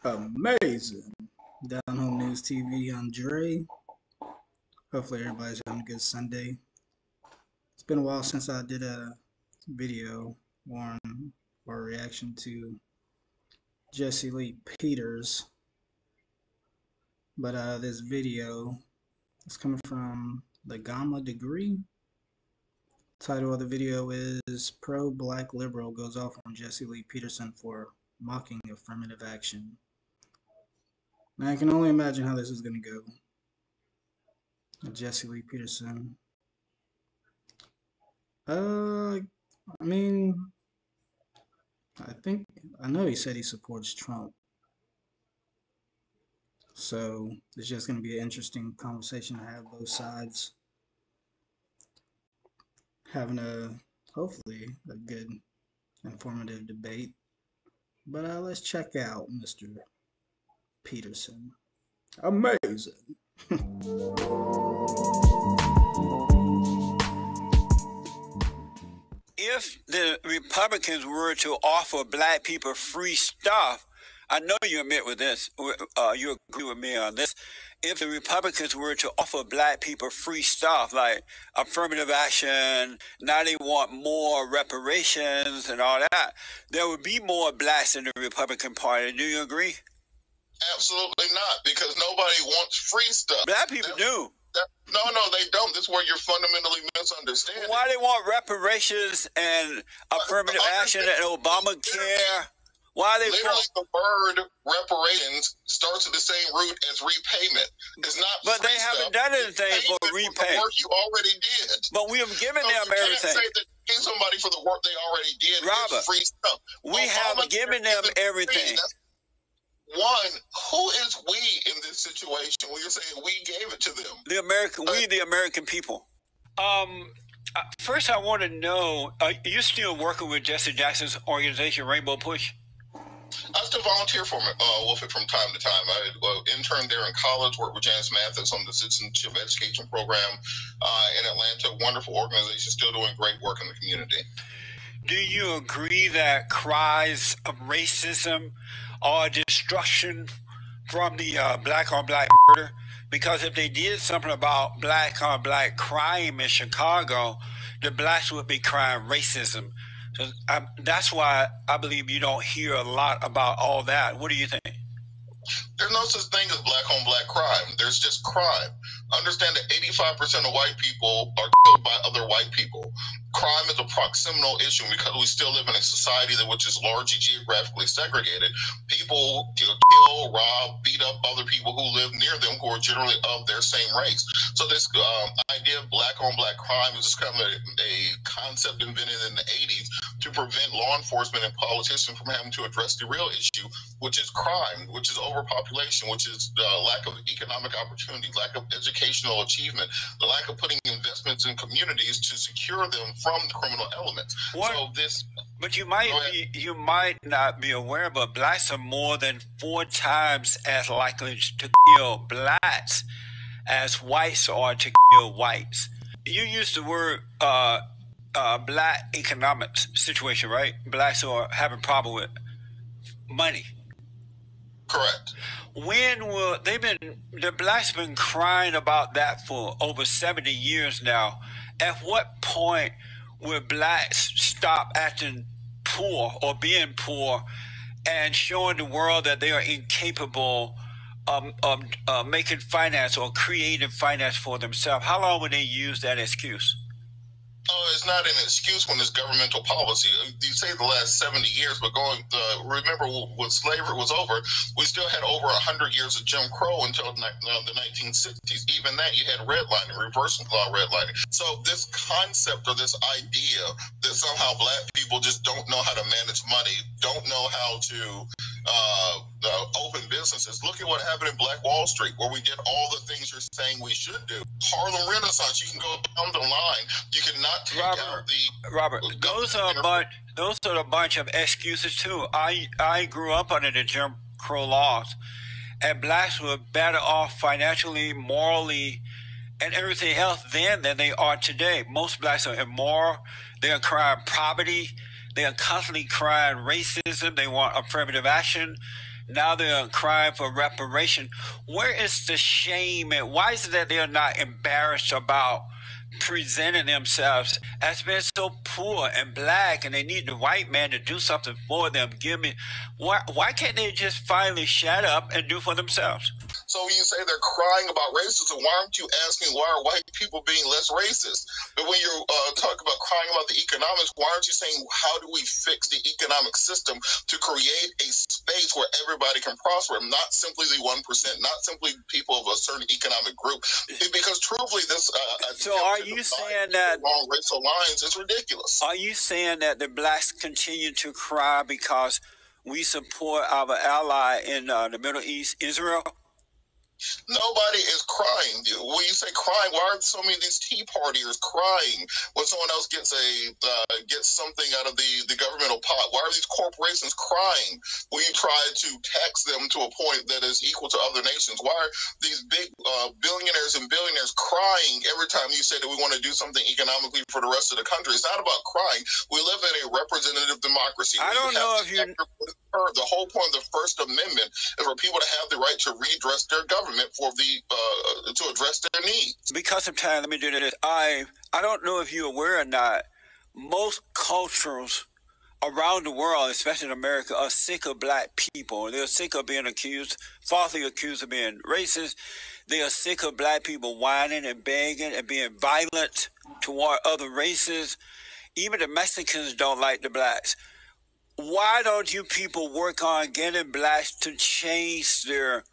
Amazing. Down Home News TV, I'm Dre. Hopefully everybody's having a good Sunday. It's been a while since I did a video on or reaction to Jesse Lee Peters. But this video is coming from the Gamma Degree. Title of the video is Pro-Black Liberal Goes Off on Jesse Lee Peterson for Mocking Affirmative Action. Now I can only imagine how this is going to go. Jesse Lee Peterson. I know he said he supports Trump. So it's just going to be an interesting conversation to have both sides having hopefully a good informative debate. But let's check out Mr. Peterson. Amazing. If the Republicans were to offer black people free stuff, I know you admit with this, you agree with me on this. If the Republicans were to offer black people free stuff like affirmative action, now they want more reparations and all that, there would be more blacks in the Republican Party. Do you agree? Absolutely not, because nobody wants free stuff. Black people do. No, they don't. This is where you're fundamentally misunderstanding. Why they want reparations and affirmative action and Obamacare? Why they literally the word reparations starts at the same root as repayment. It's not. But they haven't done anything for repayment. The work you already did. But we have given them everything. You can't say that pay somebody for the work they already did. Robert, free stuff. We have given them everything. One, who is we in this situation? When you're saying we gave it to them, we the American people. First, I want to know: are you still working with Jesse Jackson's organization, Rainbow Push? I still volunteer for with it from time to time. I interned there in college, worked with Janice Mathis on the citizenship education program in Atlanta. Wonderful organization, still doing great work in the community. Do you agree that cries of racism are destruction from the black on black murder? Because if they did something about black on black crime in Chicago, the blacks would be crying racism. So that's why I believe you don't hear a lot about all that. What do you think? There's no such thing as black on black crime. There's just crime. Understand that 85% of white people are killed by other white people. Crime is a proximal issue because we still live in a society which is largely geographically segregated. People kill, rob, beat up other people who live near them who are generally of their same race. So this idea of black on black crime is just kind of a concept invented in the 80s to prevent law enforcement and politicians from having to address the real issue, which is crime, which is overpopulation, which is lack of economic opportunity, lack of educational achievement, the lack of putting investments in communities to secure them from the criminal elements. But you might not be aware, but blacks are more than 4 times as likely to kill blacks as whites are to kill whites. You used the word black economic situation, right? Blacks are having problem with money. Correct. When will the blacks been crying about that for over 70 years now? At what point will blacks stop acting poor or being poor and showing the world that they are incapable of making finance or creating finance for themselves? How long will they use that excuse? Oh, it's not an excuse when it's governmental policy. You say the last 70 years, but remember when slavery was over, we still had over 100 years of Jim Crow until the 1960s. Even that, you had redlining, reversing law redlining. So this concept or this idea that somehow black people just don't know how to manage money, don't know how to open businesses. Look at what happened in Black Wall Street, where we did all the things you're saying we should do. Harlem Renaissance, you can go down the line. You cannot take out the... Robert, those are a bunch of excuses too. I grew up under the Jim Crow laws, and blacks were better off financially, morally, and everything else then than they are today. Most blacks are immoral. They are crying poverty. They are constantly crying racism. They want affirmative action. Now they're crying for reparation. Where is the shame? And why is it that they're not embarrassed about presenting themselves as being so poor and black, and they need the white man to do something for them? Give me, why can't they just finally shut up and do for themselves? So when you say they're crying about racism, why aren't you asking why are white people being less racist? But when you're talking about crying about the economics, why aren't you saying how do we fix the economic system to create a space where everybody can prosper, not simply the 1%, not simply people of a certain economic group? Because truthfully, this so are you saying that along racial lines is ridiculous? Are you saying that the blacks continue to cry because we support our ally in the Middle East, Israel? Nobody is crying. When you say crying, why are so many of these Tea Partiers crying when someone else gets something out of the governmental pot? Why are these corporations crying when you try to tax them to a point that is equal to other nations? Why are these big billionaires and billionaires crying every time you say that we want to do something economically for the rest of the country? It's not about crying. We live in a representative democracy. I don't know if you... The whole point of the First Amendment is for people to have the right to redress their government for to address their needs. Because of time, let me do this. I don't know if you're aware or not, most cultures around the world, especially in America, are sick of black people. They're sick of being falsely accused of being racist. They are sick of black people whining and begging and being violent toward other races. Even the Mexicans don't like the blacks. Why don't you people work on getting blacks to change their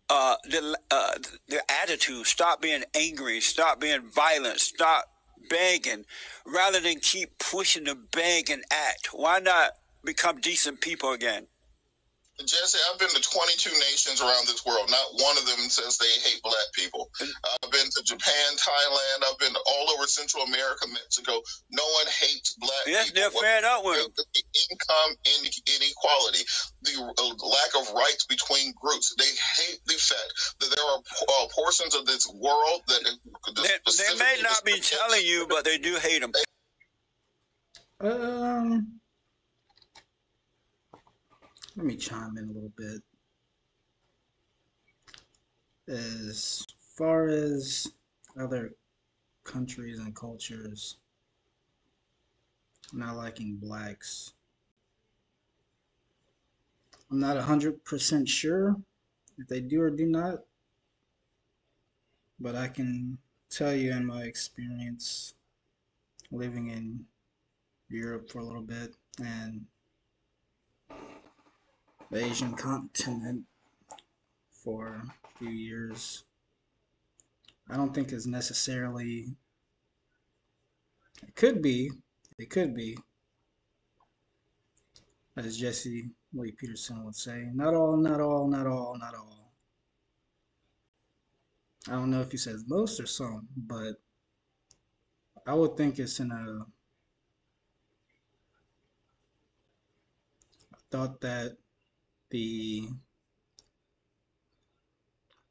attitude? Stop being angry, stop being violent, stop begging, rather than keep pushing the beg and act. Why not become decent people again? Jesse, I've been to 22 nations around this world. Not one of them says they hate black people. I've been to Japan, Thailand. I've been all over Central America, Mexico. No one hates black yes, people. They're fed up with them. The income inequality, the lack of rights between groups. They hate the fact that there are portions of this world that... They may not be telling you, but they do hate them. Let me chime in a little bit. As far as other countries and cultures not liking blacks, I'm not 100% sure if they do or do not, but I can tell you in my experience living in Europe for a little bit and the Asian continent for a few years, I don't think is necessarily, it could be, as Jesse Lee Peterson would say, not all. I don't know if he says most or some, but I would think it's I thought that the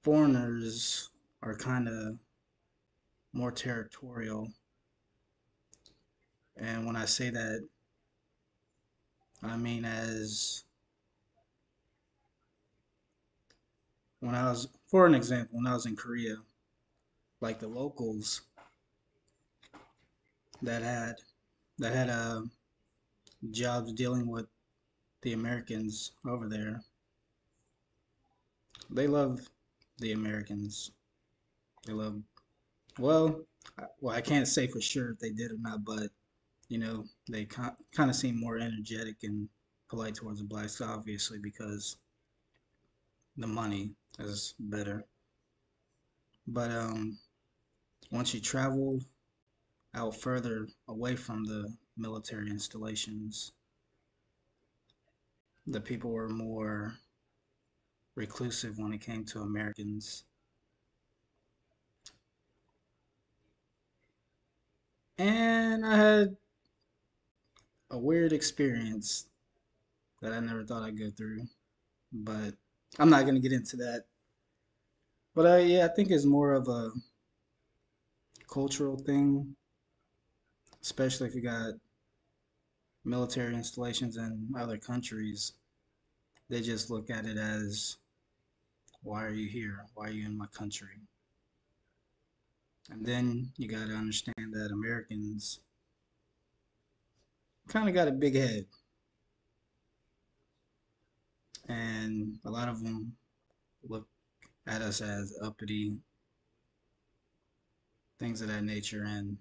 foreigners are kind of more territorial. And when I say that, I mean as for an example, when I was in Korea, like the locals that had jobs dealing with the Americans over there, they love the Americans. They love, well, I can't say for sure if they did or not, but you know, they kind of seem more energetic and polite towards the blacks, obviously, because the money is better. But once you traveled out further away from the military installations, the people were more reclusive when it came to Americans. And I had a weird experience that I never thought I'd go through, but I'm not going to get into that. But yeah, I think it's more of a cultural thing, especially if you got military installations in other countries they just look at it as, why are you here? Why are you in my country? And then you got to understand that Americans kind of got a big head. And a lot of them look at us as uppity, things of that nature. And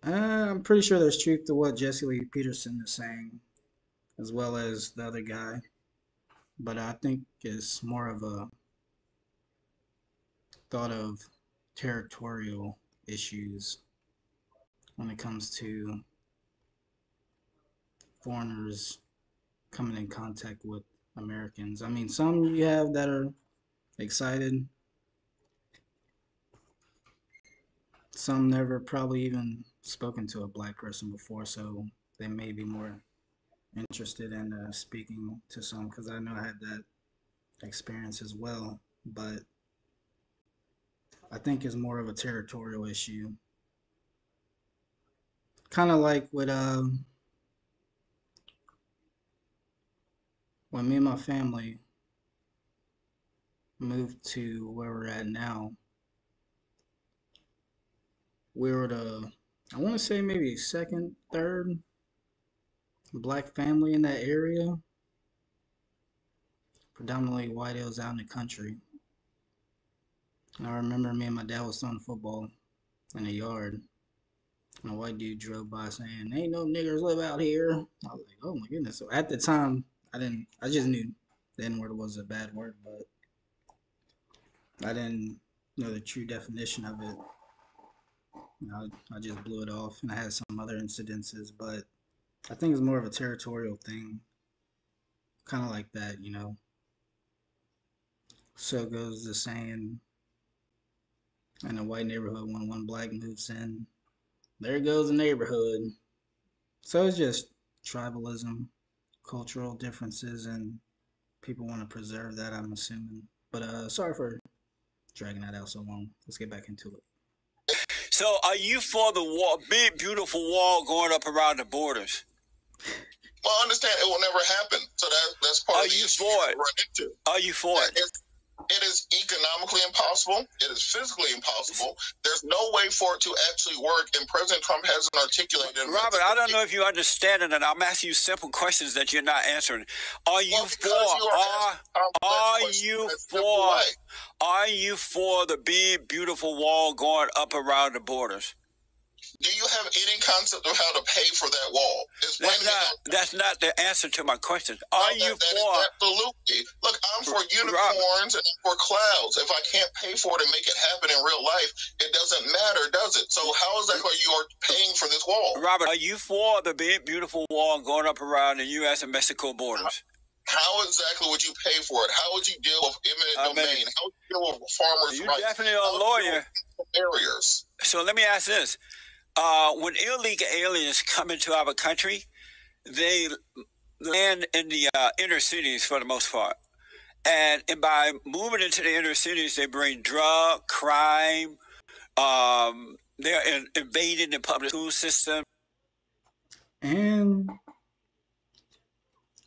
I'm pretty sure there's truth to what Jesse Lee Peterson is saying, as well as the other guy. But I think it's more of a thought of territorial issues when it comes to foreigners coming in contact with Americans. I mean, some you have that are excited. Some never probably even spoken to a black person before, so they may be more interested in speaking to some, because I know I had that experience as well. But I think it's more of a territorial issue. Kind of like with when me and my family moved to where we're at now, we were the, I want to say maybe second, third black family in that area. Predominantly white, it was out in the country. And I remember me and my dad was throwing football in the yard, and a white dude drove by saying, "Ain't no niggers live out here." I was like, oh my goodness. So at the time, I just knew the N-word was a bad word, but I didn't know the true definition of it. I just blew it off, and I had some other incidences, but I think it's more of a territorial thing, kind of like that, you know. So goes the saying, in a white neighborhood, when one black moves in, there goes the neighborhood. So it's just tribalism, cultural differences, and people want to preserve that, I'm assuming. But sorry for dragging that out so long. Let's get back into it. So are you for the wall, big, beautiful wall going up around the borders? Well, understand it will never happen. So that's part of the issue you run into. Are you for it? It is economically impossible. It is physically impossible. There's no way for it to actually work, and President Trump hasn't articulated. Robert, I don't know if you understand it, and I'm asking you simple questions that you're not answering. Are you Are you for the big, beautiful wall going up around the borders? Do you have any concept of how to pay for that wall? That's not the answer to my question. Are you for? Absolutely. Look, I'm for unicorns and I'm for clouds. If I can't pay for it and make it happen in real life, it doesn't matter, does it? So how is that like you are paying for this wall? Robert, are you for the big, beautiful wall going up around the U.S. and Mexico borders? How exactly would you pay for it? How would you deal with eminent domain? How would you deal with farmers' rights? You're definitely a lawyer. Barriers. So let me ask this. When illegal aliens come into our country, they land in the inner cities for the most part. And by moving into the inner cities, they bring drug, crime, they're invading the public school system. And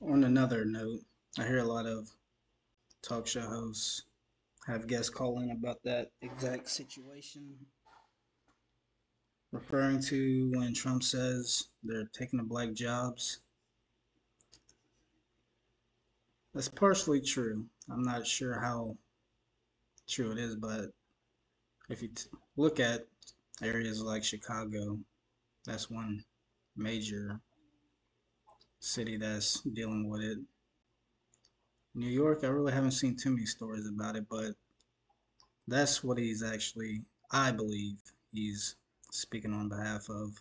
on another note, I hear a lot of talk show hosts have guests calling about that exact situation, referring to when Trump says they're taking the black jobs. That's partially true. I'm not sure how true it is, but if you look at areas like Chicago, that's one major city that's dealing with it. New York, I really haven't seen too many stories about it, but that's what he's actually, I believe, he's speaking on behalf of.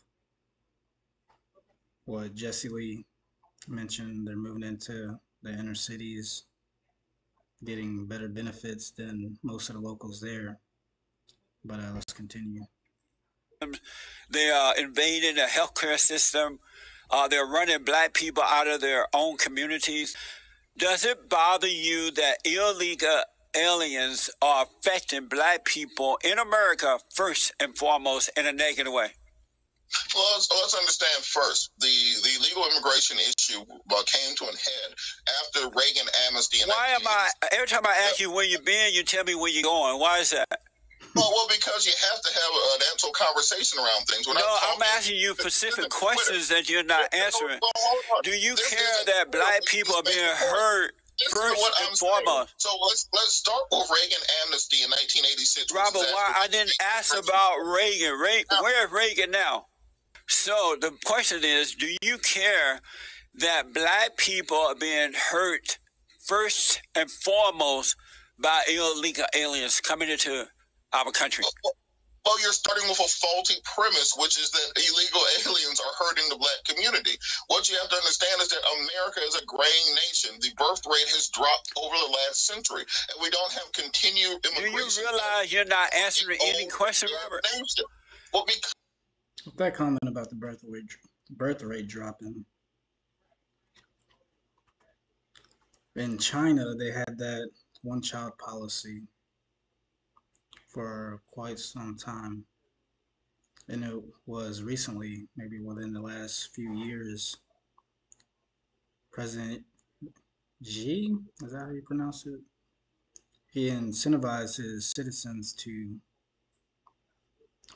What Jesse Lee mentioned, they're moving into the inner cities, getting better benefits than most of the locals there. But let's continue. They are invading the healthcare system. They're running black people out of their own communities. Does it bother you that illegal aliens are affecting black people in America first and foremost in a negative way? Well, let's understand first. The legal immigration issue came to an head after Reagan amnesty. Why am I, every time I ask you where you've been, you tell me where you're going? Why is that? Well, because you have to have an actual conversation around things. No, I'm asking you specific questions that you're not answering. Do you care that black people are being hurt first and foremost? So let's start with Reagan amnesty in 1986. Robert, why I didn't ask about Reagan. Where is Reagan now? So the question is, do you care that black people are being hurt first and foremost by illegal aliens coming into our country? Well, you're starting with a faulty premise, which is that illegal aliens are hurting the black community. What you have to understand is that America is a graying nation. The birth rate has dropped over the last century, and we don't have continued immigration. Do you realize you're not answering any question, Robert? Well, because that comment about the birth rate dropping. In China, they had that one-child policy for quite some time, and it was recently, maybe within the last few years, President Xi, is that how you pronounce it? He incentivized his citizens to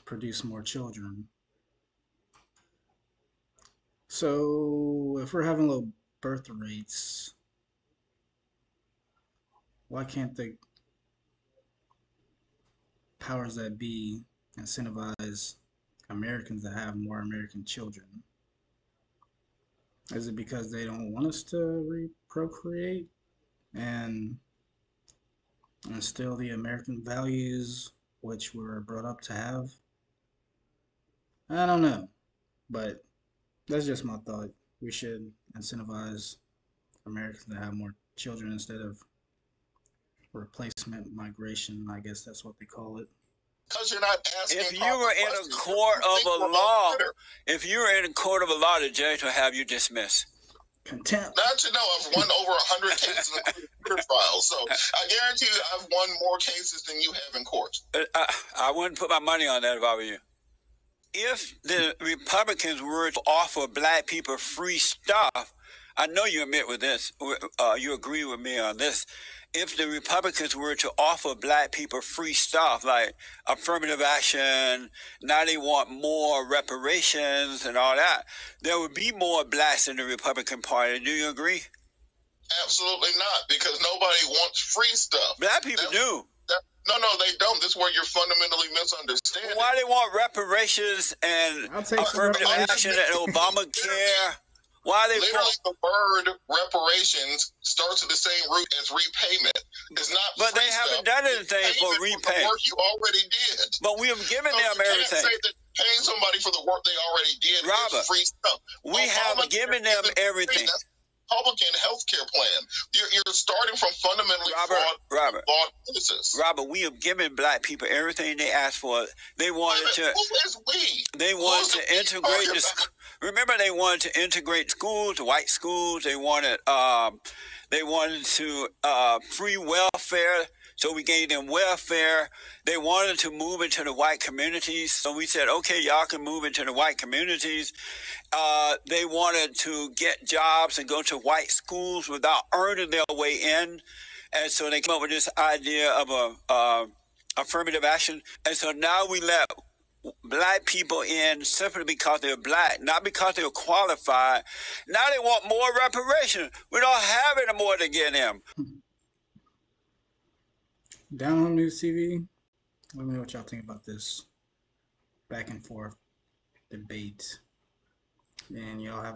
produce more children. So if we're having low birth rates, why can't the powers that be incentivize Americans to have more American children? Is it because they don't want us to procreate and instill the American values which we're brought up to have? I don't know, but that's just my thought. We should incentivize Americans to have more children instead of replacement migration. I guess that's what they call it. Because you're not asking. If you were in a court of a law, the judge will have you dismissed. Contempt. Not to know, I've won over 100 cases in court trials, so I guarantee you I've won more cases than you have in court. I wouldn't put my money on that if I were you. If the Republicans were to offer black people free stuff, I know you admit with this, you agree with me on this. If the Republicans were to offer black people free stuff like affirmative action, now they want more reparations and all that, there would be more blacks in the Republican Party. Do you agree? Absolutely not, because nobody wants free stuff. Black people do. No, they don't. This is where you're fundamentally misunderstanding. Why they want reparations and affirmative action and Obamacare? Why they literally the word reparations starts at the same root as repayment. It's not. But they haven't done anything for repayment. Work you already did. But we have given them everything. You can't say that paying somebody for the work they already did is free stuff. We have given them everything. Republican health care plan. You're starting from fundamentally flawed premises. Robert, we have given black people everything they asked for. They wanted to. Who is we? They wanted to integrate this. Remember, they wanted to integrate schools, white schools. They wanted to free welfare. So we gave them welfare. They wanted to move into the white communities. So we said, okay, y'all can move into the white communities. They wanted to get jobs and go to white schools without earning their way in. And so they came up with this idea of a affirmative action. And so now we let black people in simply because they're black, not because they're qualified. Now they want more reparation. We don't have any more to get them. Down Home News TV, let me know what y'all think about this back and forth debate. And y'all have